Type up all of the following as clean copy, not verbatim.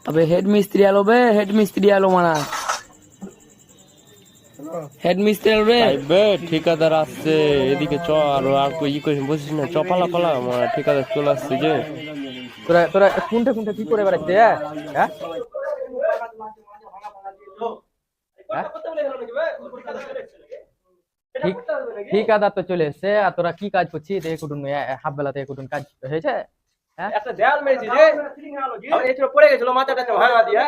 अबे हेड मिस्त्री आलो बे, हेड मिस्त्री आलो माना হেড মিস্ত্রি রে বে ঠিকাদার আসছে এদিকে চ আর ই করিস বসিস না চ পালা পালা আমার ঠিকাদার চলে আসছে যে তোরা তোরা কোনটা কোনটা কি করে বেড়াচ্ছে হ্যাঁ ঠিক ঠিকাদার তো চলে এসছে আর তোরা কি কাজ করছিস একুটুন হাফ বেলাতে একুটুন কাজ হয়েছে একটা দেয়াল মেরেছি যে আমার এছাড়া পড়ে গেছিল মাথাটা ভাঙা দিয়ে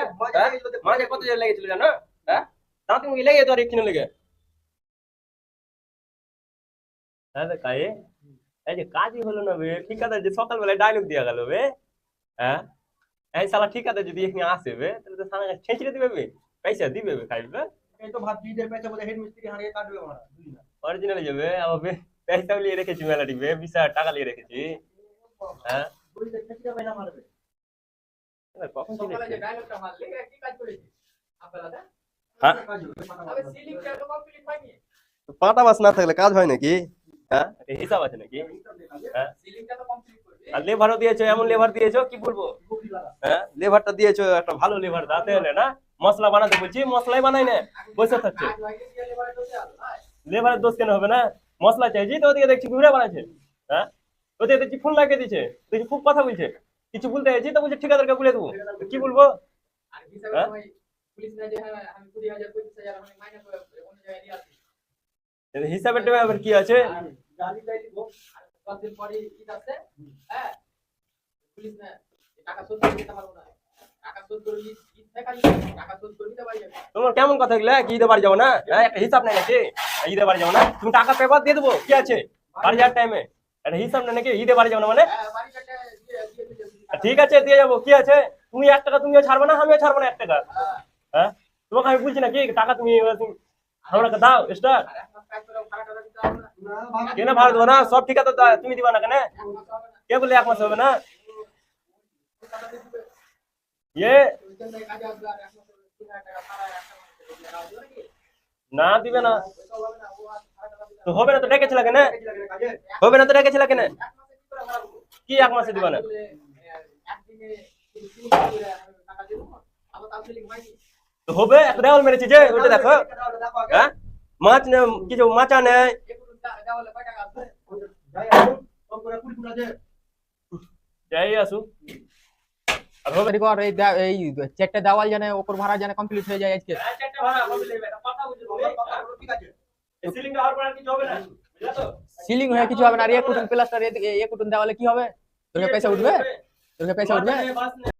মাঝে কত জোর লেগেছিল জানো হ্যাঁ দাঁত মুখে লেগে তো আর একটু লেগে হ্যাঁ কাই এই যে কাজই হলো না বে ঠিকাদার যে সকালবেলায় ডায়লগ দিয়া গেল বে হ্যাঁ এই শালা ঠিকাদার যদি এখানে আসে বে তাহলে তো সারা ছেঁচড়ে দিবে বে পয়সা দিবে বে খাইবে এই তো ভাত দিদের পয়সা বলে হেড মিস্ত্রি হারিয়ে কাটবে আমরা বুঝলি না অরিজিনাল যাবে আমার বে পয়সা লিয়ে রেখেছি মেলাটি বে 20,000 টাকা লিয়ে রেখেছি হ্যাঁ বুঝলি ছেঁচড়ে পয়সা মারবে কখন সকালে যে ডায়লগটা মারলে কি কাজ করেছিস আপনারা হ্যাঁ আবে সিলিংটা তো কমপ্লিট হয়নি পাটা বাস না থাকলে কাজ হয় নাকি হ্যাঁ হিসাব আছে নাকি হ্যাঁ সিলিংটা তো কমপ্লিট করবি আর লেভারও দিয়েছো এমন লেভার দিয়েছো কি বলবো হ্যাঁ লেভারটা দিয়েছো একটা ভালো লেভার দাতে হলে না মশলা বানাতে বলছি মশলাই বানাই না বসে থাকছে লেভারের দোষ কেন হবে না মশলা চাইছি তো ওদিকে দেখছি ঘুরে বানাচ্ছে হ্যাঁ ওদিকে দেখছি ফোন লাগিয়ে দিচ্ছে দেখছি খুব কথা বলছে কিছু বলতে চাইছি তো বলছে ঠিকাদারকে বলে দেবো কি বলবো আর হিসাবে সময় পুলিশ না যে হ্যাঁ আমি 20,000 25,000 আমি মাইনাস করে অন্য জায়গায় দিয়ে আসি হিসাবের টাইমে আবার কি আছে গালি গালি দিব 10 দিন পরে ঈদ আছে হ্যাঁ পুলিশ না টাকা শোধ করে দিতে পারবো না টাকা শোধ করে ঈদ থেকে টাকা শোধ করে দিতে পারি তোমার কেমন কথা এগুলা কি ঈদে বাড়ি যাবো না হ্যাঁ একটা হিসাব নাই নাকি ঈদে বাড়ি যাবো না তুমি টাকা পেপার দিয়ে দেবো কি আছে বাড়ি যাওয়ার টাইমে একটা হিসাব নেই নাকি ঈদে বাড়ি যাবো না মানে হ্যাঁ বাড়ি কাটে দিয়ে ঠিক আছে দিয়ে যাবো কি আছে তুমি 1 টাকা তুমিও ছাড়বে না আমিও ছাড়বো না 1 টাকা হ্যাঁ তোমাকে আমি বলছি না কি টাকা তুমি আমাকে দাও স্টার আর এক মাস কাজ করে ভাড়াটা দিতে হবে না কেন ভাড়া দেবো না সব ঠিক আছে তুমি দিবা না কেন কে বলে 1 মাস হবে না ইয়ে ওইখানে কাজে আসবে আর এক মাস 3,000 টাকা ভাড়া একটা মাস দিবে নাকি না দিবে না পয়সা হবে না ও আর ভাড়াটা দিতে তো হবে না তো ডেকেছিল কেন হবে না তো ডেকেছিল কেন কি 1 মাসে দিবা না একদিনে 3 করে টাকা দেবো আবার তার ফিলিং হয়নি তো হবে একটা দেওয়াল মেরেছি যে ওটা দেখো হ্যাঁ মাছ নে কিছু মাচা নেই একটু দেওয়ালে কয় টাকা আছে যাই আসুন কম করে কুড়ি কুড়া দে যাই আসু আর হবে তৈরি কর এই চেকটা দেওয়াল জানে উপর ভাড়া জানে কমপ্লিট হয়ে যায় আজকে চারটা ভাড়া হবে লেবে এটা কথা বুঝছো ঠিক আছে এই সিলিংটা আর পর কিছু হবে না বুঝলা তো সিলিং হয়ে কিছু হবে না আর এক কুটুন প্লাস্টার এক কুটুন দেওয়ালে কি হবে তোকে পয়সা উঠবে তোকে পয়সা উঠবে বাস